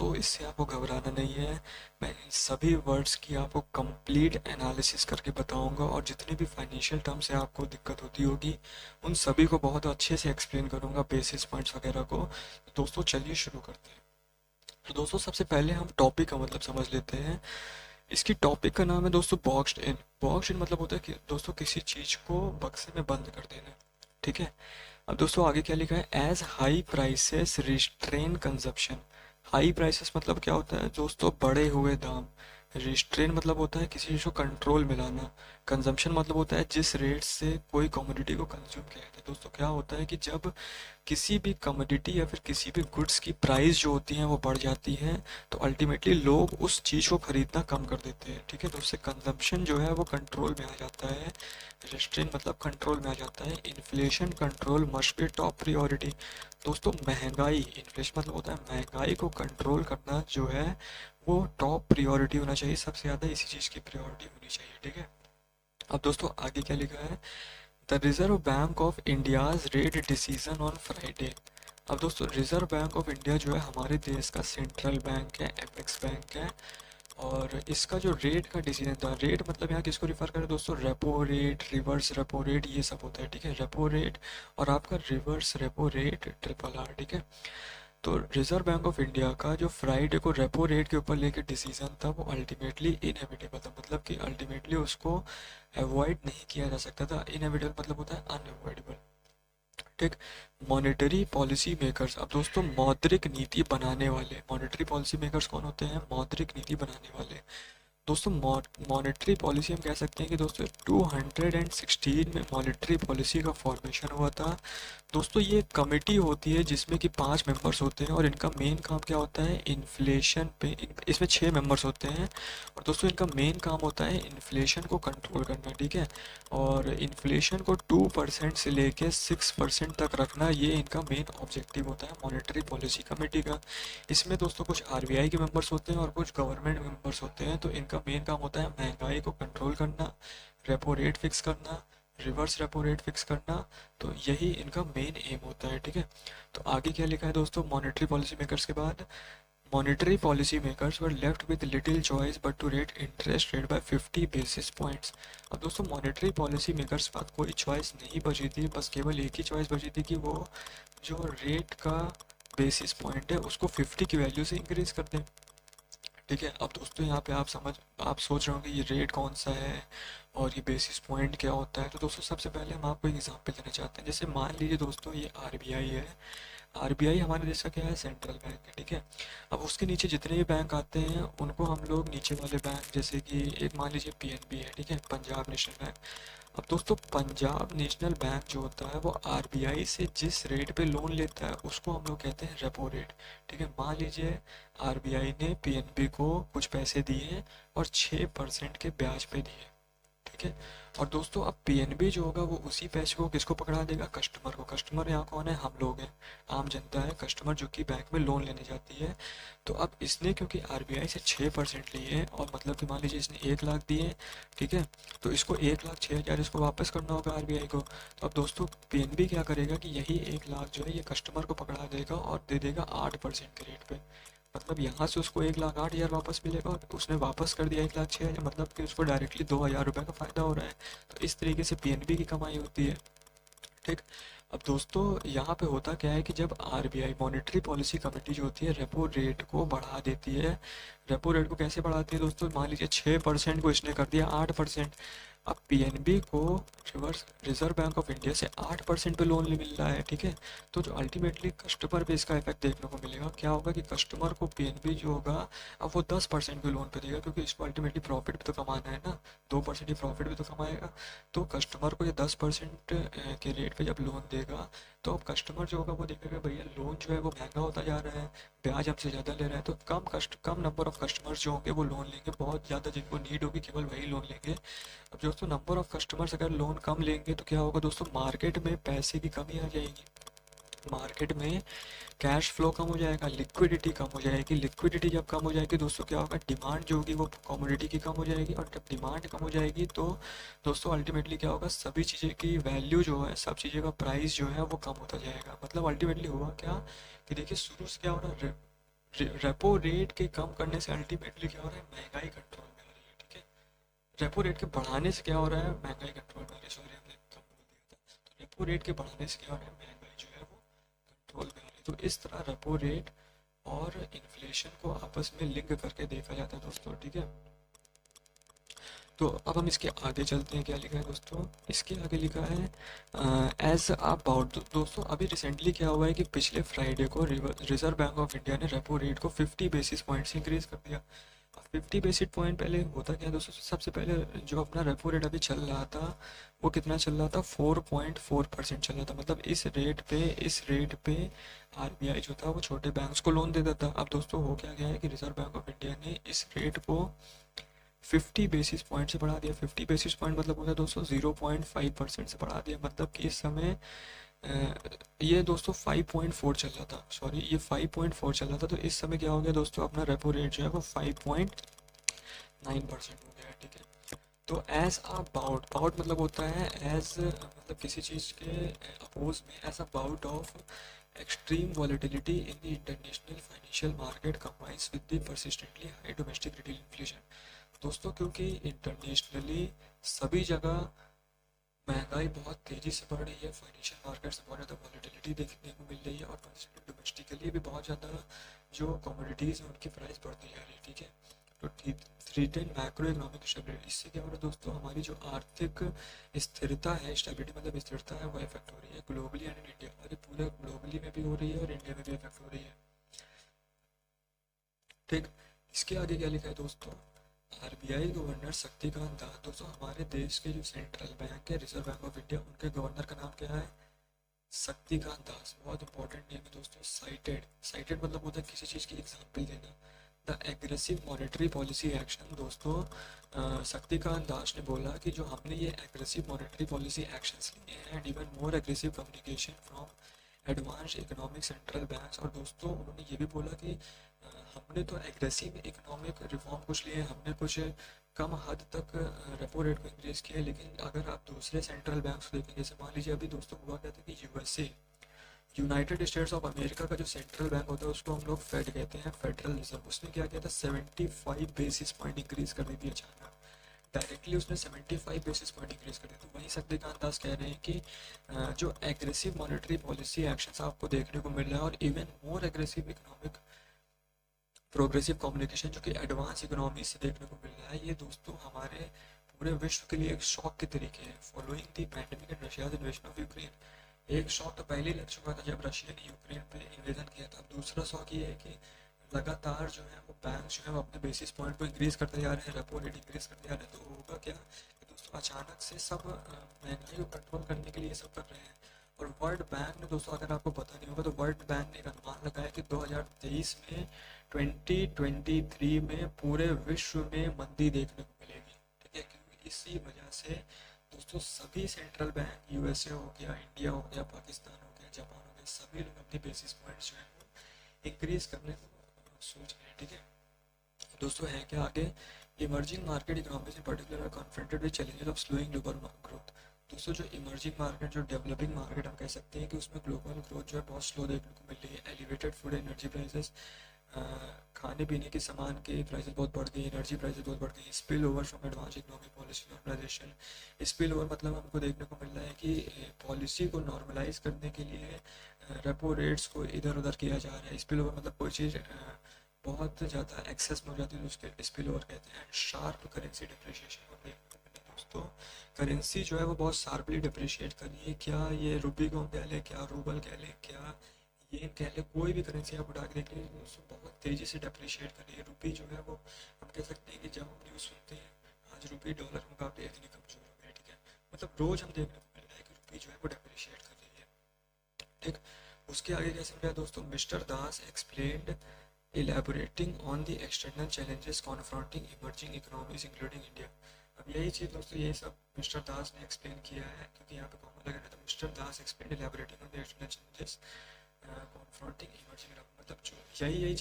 दोस्तों इससे आपको घबराना नहीं है। मैं इन सभी वर्ड्स की आपको कंप्लीट एनालिसिस करके बताऊंगा और जितने भी फाइनेंशियल टर्म से आपको दिक्कत होती होगी उन सभी को बहुत अच्छे से एक्सप्लेन करूंगा, बेसिस पॉइंट्स वगैरह को। तो दोस्तों चलिए शुरू करते हैं। तो दोस्तों सबसे पहले हम टॉपिक का मतलब समझ लेते हैं। इसकी टॉपिक का नाम है दोस्तों बॉक्स्ड इन। बॉक्स्ड इन मतलब होता है कि दोस्तों किसी चीज को बक्से में बंद कर देना। ठीक है। अब दोस्तों आगे क्या लिखा है, as high prices restrain consumption. High prices मतलब क्या होता है दोस्तों, बढ़े हुए दाम। रिस्ट्रेन मतलब होता है किसी चीज को कंट्रोल में लाना। कंजम्पशन मतलब होता है जिस रेट से कोई कमोडिटी को कंज्यूम किया जाता है। दोस्तों क्या होता है कि जब किसी भी कमोडिटी या फिर किसी भी गुड्स की प्राइस जो होती है वो बढ़ जाती है तो अल्टीमेटली लोग उस चीज़ को खरीदना कम कर देते हैं। ठीक है। तो उससे कंजम्पशन जो है वो कंट्रोल में आ जाता है। रेस्ट्रेन मतलब कंट्रोल में आ जाता है। Inflation control must be top priority. दोस्तों महंगाई, इन्फ्लेशन मतलब होता है महंगाई को कंट्रोल करना जो है वो टॉप प्रियोरिटी होना चाहिए। सबसे ज़्यादा इसी चीज़ की प्रियोरिटी होनी चाहिए। ठीक है। अब दोस्तों आगे क्या लिखा है, the reserve bank of India's rate decision on Friday. अब दोस्तों रिजर्व बैंक ऑफ इंडिया जो है हमारे देश का सेंट्रल बैंक है, एपेक्स बैंक है। और इसका जो रेट का डिसीजन था, रेट मतलब यहाँ किसको रिफर करें दोस्तों, repo rate, reverse repo rate, ये सब होता है। ठीक है। रेपो रेट और आपका reverse repo rate, triple R. ठीक है। तो रिजर्व बैंक ऑफ इंडिया का जो फ्राइडे को रेपो रेट के ऊपर लेके डिसीजन था वो अल्टीमेटली इनएविटेबल था। मतलब कि अल्टीमेटली उसको अवॉइड नहीं किया जा सकता था। इनएविटेबल मतलब होता है अनअवॉइडेबल। ठीक। Monetary policy makers. अब दोस्तों मौद्रिक नीति बनाने वाले, मॉनेटरी पॉलिसी मेकर्स कौन होते हैं, मौद्रिक नीति बनाने वाले। दोस्तों मॉनेटरी पॉलिसी हम कह सकते हैं कि दोस्तों 216 में मॉनेटरी पॉलिसी का फॉर्मेशन हुआ था। दोस्तों ये कमेटी होती है जिसमें कि 5 मेंबर्स होते हैं और इनका मेन काम क्या होता है, इन्फ्लेशन पे। इसमें 6 मेंबर्स होते हैं और दोस्तों इनका मेन काम होता है इन्फ्लेशन को कंट्रोल करना। ठीक है। और इन्फ्लेशन को 2% से लेके 6% तक रखना, ये इनका मेन ऑब्जेक्टिव होता है मॉनेटरी पॉलिसी कमेटी का। इसमें दोस्तों कुछ आरबीआई के मेंबर्स होते हैं और कुछ गवर्नमेंट मेंबर्स होते हैं। तो इनका मेन काम होता है महंगाई को कंट्रोल करना, रेपो रेट फिक्स करना, रिवर्स रेपो रेट फिक्स करना। तो यही इनका मेन एम होता है। ठीक है। तो आगे क्या लिखा है दोस्तों, मॉनेटरी पॉलिसी मेकर्स के बाद, monetary policy makers were left with little choice but to rate interest rate by 50 basis points. अब दोस्तों मॉनेटरी पॉलिसी मेकर्स के पास कोई चॉइस नहीं बची थी, बस केवल एक ही चॉइस बची थी कि वो जो रेट का बेसिस पॉइंट है उसको 50 की वैल्यू से इंक्रीज कर दें। ठीक है। अब दोस्तों यहाँ पे आप सोच रहे होंगे ये रेट कौन सा है और ये बेसिस पॉइंट क्या होता है। तो दोस्तों सबसे पहले हम आपको एक एग्जांपल देना चाहते हैं। जैसे मान लीजिए दोस्तों ये आरबीआई है। आरबीआई हमारे देश का क्या है, सेंट्रल बैंक है। ठीक है। अब उसके नीचे जितने भी बैंक आते हैं उनको हम लोग नीचे वाले बैंक, जैसे कि एक मान लीजिए पीएनबी है। ठीक है, पंजाब नेशनल बैंक। अब दोस्तों पंजाब नेशनल बैंक जो होता है वो आरबीआई से जिस रेट पे लोन लेता है उसको हम लोग कहते हैं रेपो रेट। ठीक है। मान लीजिए आरबीआई ने पीएनबी को कुछ पैसे दिए और 6% के ब्याज पे दिए। ठीक है। और दोस्तों अब पीएनबी जो होगा वो उसी पैसे को किसको पकड़ा देगा, कस्टमर को। कस्टमर यहाँ कौन है, हम लोग हैं, आम जनता है कस्टमर जो कि बैंक में लोन लेने जाती है। तो अब इसने क्योंकि आरबीआई से 6% लिए और मतलब कि मान लीजिए इसने 1 लाख दिए। ठीक है। तो इसको 1,06,000 इसको वापस करना होगा आरबीआई को। तो अब दोस्तों पीएनबी क्या करेगा कि यही 1 लाख जो है ये कस्टमर को पकड़ा देगा और दे देगा 8% के रेट पे। मतलब यहाँ से उसको 1,08,000 वापस मिलेगा और उसने वापस कर दिया 1,06,000, मतलब कि उसको डायरेक्टली 2,000 रुपये का फ़ायदा हो रहा है। तो इस तरीके से पीएनबी की कमाई होती है। ठीक। अब दोस्तों यहाँ पे होता क्या है कि जब आरबीआई मॉनेटरी पॉलिसी कमेटी जो होती है रेपो रेट को बढ़ा देती है। रेपो रेट को कैसे बढ़ाती है दोस्तों, मान लीजिए 6% को इसने कर दिया 8%। अब पीएनबी को reverse reserve bank of India से 8% पे लोन मिल रहा है। ठीक है। तो जो अल्टीमेटली कस्टमर पे इसका इफेक्ट देखने को मिलेगा, क्या होगा कि कस्टमर को पीएनबी जो होगा अब वो 10% पे लोन पे देगा, क्योंकि इसको अल्टीमेटली प्रॉफिट भी तो कमाना है ना, 2% ही प्रॉफिट भी तो कमाएगा। तो कस्टमर को ये 10% के रेट पे जब लोन देगा तो अब कस्टमर जो होगा वो देखेगा भैया लोन जो है वो महंगा होता जा रहा है, ब्याज हमसे ज़्यादा ले रहा है। तो कम नंबर ऑफ कस्टमर्स जो होंगे वो लोन लेंगे, बहुत ज़्यादा जिनको नीड होगी केवल वही लोन लेंगे। अब दोस्तों नंबर ऑफ कस्टमर्स अगर लोन कम लेंगे तो क्या होगा दोस्तों, मार्केट में पैसे की कमी आ जाएगी। मार्केट में कैश फ्लो कम हो जाएगा, लिक्विडिटी कम हो जाएगी। लिक्विडिटी जब कम हो जाएगी दोस्तों क्या होगा, डिमांड जो होगी वो कमोडिटी की कम हो जाएगी। और जब डिमांड कम हो जाएगी तो दोस्तों अल्टीमेटली क्या होगा, सभी चीज़ें की वैल्यू जो है, सब चीज़ें का प्राइस जो है वो कम होता जाएगा। मतलब अल्टीमेटली हुआ क्या कि देखिए शुरू से क्या हो रहा है, रेपो रेट के कम करने से अल्टीमेटली क्या हो रहा है, महंगाई कंट्रोल में आ रही है, ठीक है। रेपो रेट के बढ़ाने से क्या हो रहा है, महंगाई कंट्रोल में आ रही है, सॉरी हमने कम बोल दिया था। तो रेपो रेट के बढ़ाने से क्या हो रहा है, महंगाई जो है वो कंट्रोल में आ रही है। तो इस तरह रेपो रेट और इन्फ्लेशन को आपस में लिंक करके देखा जाता है दोस्तों, ठीक है। तो अब हम इसके आगे चलते हैं, क्या लिखा है दोस्तों, इसके आगे लिखा है एज अबाउट। दोस्तों अभी रिसेंटली क्या हुआ है कि पिछले फ्राइडे को रिजर्व बैंक ऑफ इंडिया ने रेपो रेट को 50 बेसिस पॉइंट्स इंक्रीज कर दिया। 50 बेसिस पॉइंट पहले होता क्या है दोस्तों, सबसे पहले जो अपना रेपो रेट अभी चल रहा था वो कितना चल रहा था, 4.4% चल रहा था। मतलब इस रेट पे आरबीआई जो था वो छोटे बैंक्स को लोन दे देता। अब दोस्तों हो क्या गया है कि रिजर्व बैंक ऑफ इंडिया ने इस रेट को 50 बेसिस पॉइंट से बढ़ा दिया। 50 बेसिस पॉइंट मतलब होता है दोस्तों 0.5% से बढ़ा दिया। मतलब कि इस समय ये दोस्तों 5.4 चल रहा था, सॉरी ये 5.4 चल रहा था। तो इस समय क्या हो गया दोस्तों, अपना रेपो रेट जो है वो 5.9% हो गया है, ठीक है। तो एज अ बाउट, बाउट मतलब होता है एज, मतलब किसी चीज़ के अपोज में, as a bout of extreme volatility in the international financial market combines with the persistently high domestic retail inflation। दोस्तों क्योंकि इंटरनेशनली सभी जगह महंगाई बहुत तेज़ी से बढ़ रही है, फाइनेंशियल मार्केट से बहुत ज़्यादा वॉलेटिलिटी देखने को मिल रही है, और डोमेस्टिकली भी बहुत ज़्यादा जो कमोडिटीज़ हैं उनकी प्राइस बढ़ती जा रही है, ठीक है। तो थ्रीटेन मैक्रो इकोनॉमिक स्टेबिलिटी, इससे क्या हो रहा है दोस्तों, हमारी जो आर्थिक स्थिरता है, स्टेबिलिटी मतलब स्थिरता है, वो इफेक्ट हो रही है ग्लोबली एंड इन इंडिया। और ये पूरे ग्लोबली में भी हो रही है और इंडिया में भी इफेक्ट हो रही है, ठीक। इसके आगे क्या लिखा है दोस्तों, आरबीआई गवर्नर शक्तिकांत दास। दोस्तों हमारे देश के जो सेंट्रल बैंक है, रिजर्व बैंक ऑफ इंडिया, उनके गवर्नर का नाम क्या है, शक्तिकांत दास। बहुत इंपॉर्टेंट नेम है दोस्तों। साइटेड, साइटेड मतलब होता है किसी चीज़ की एग्जाम्पल देना। The aggressive monetary policy action. दोस्तों शक्तिकांत दास ने बोला कि जो हमने ये एग्रेसिव मॉनेटरी पॉलिसी एक्शंस लिए हैं and even more aggressive communication from advance economic central banks. और दोस्तों उन्होंने ये भी बोला कि हमने तो एग्रेसिव इकोनॉमिक रिफॉर्म कुछ लिए, हमने कुछ कम हद तक रेपो रेट को इंक्रीज किया है, लेकिन अगर आप दूसरे सेंट्रल बैंक्स को देखें, जैसे मान लीजिए अभी दोस्तों हुआ क्या था कि USA, United states of America का जो सेंट्रल बैंक होता है उसको हम लोग फेड कहते हैं, फेडरल रिजर्व, उसने क्या किया था 75 बेसिस पॉइंट इंक्रीज कर दी थी अचानक, डायरेक्टली उसने 75 बेसिस पॉइंट इंक्रीज कर दी। तो वहीं शक्तिकांत दास कह रहे हैं कि जो एग्रेसिव मॉनेटरी पॉलिसी एक्शंस आपको देखने को मिल रहा है और even more aggressive economic progressive communication जो कि एडवांस इकोनॉमी से देखने को मिल रहा है, ये दोस्तों हमारे पूरे विश्व के लिए एक शॉक के तरीके हैं। Following the pandemic and Russia's invasion of Ukraine, एक शॉक तो पहले ही लग चुका था जब रशिया ने यूक्रेन पे इन्वेजन किया था। दूसरा शॉक ये है कि लगातार जो है वो बैंक जो है वो अपने बेसिस पॉइंट को इंक्रीज करते जा रहे हैं, रेपो रेट इंक्रीज करते जा रहे हैं। तो होगा क्या कि दोस्तों अचानक से सब महंगाई को कंट्रोल करने के लिए सब कर रहे हैं। और वर्ल्ड बैंक ने दोस्तों, अगर आपको पता नहीं होगा तो वर्ल्ड बैंक ने एक अनुमान लगाया कि 2023 में 2023 में पूरे विश्व में मंदी देखने को मिलेगी, ठीक है। क्योंकि इसी वजह से दोस्तों सभी सेंट्रल बैंक, यूएसए हो गया, इंडिया हो गया, पाकिस्तान हो गया, जापान हो गया, सभी लोग अपने बेसिस पॉइंट्स जो है वो इंक्रीज करने को सोच रहे हैं, ठीक है। दोस्तों है क्या आगे, emerging market economies in particular are confronted with challenges of slowing global growth. दोस्तों जो इमर्जिंग मार्केट, जो डेवलपिंग मार्केट हम कह सकते हैं कि उसमें ग्लोबल ग्रोथ जो है बहुत स्लो देखने को मिल रही है। एलिवेटेड फूड एनर्जी प्राइसेस, खाने पीने के सामान के प्राइसेस बहुत बढ़ गई, एनर्जी प्राइसेस बहुत बढ़ गई। Spill over from advance economic policy normalisation, spill over मतलब हमको देखने को मिल रहा है कि पॉलिसी को नॉर्मलाइज करने के लिए रेपो रेट्स को इधर उधर किया जा रहा है। स्पिल ओवर मतलब कोई चीज़ बहुत ज़्यादा एक्सेस में हो जाती है तो उसके स्पिल ओवर कहते हैं। शार्प करेंसी डिप्रिशिएशन को देखने को मिला दोस्तों, करेंसी जो है वो बहुत शार्पली डिप्रिशिएट कर रही है। क्या ये रुपये को कह लें, क्या रूबल कह लें, क्या ये कह लें, कोई भी करेंसी आप उठा के देख लें उसको बहुत तेज़ी से डिप्रिशिएट कर रही है। रुपये जो है वो हम कह सकते हैं कि जब हम न्यूज़ सुनते हैं आज रुपये डॉलर के मुकाबले इतनी कमजोर हो गया, ठीक है। मतलब रोज़ हम देखने को मिल रहा है कि रुपये जो है वो डिप्रिशिएट कर रही है, ठीक। उसके आगे कैसे मिला दोस्तों, mister Das explained elaborating on the external challenges confronting emerging economies including India। अब यही चीज़ दोस्तों, यही सब मिस्टर दास ने एक्सप्लेन किया है, क्योंकि यहाँ पे कॉमन लगा था। Mister Das explain elaborating on the external challenges confronting emerging, मतलब जो यही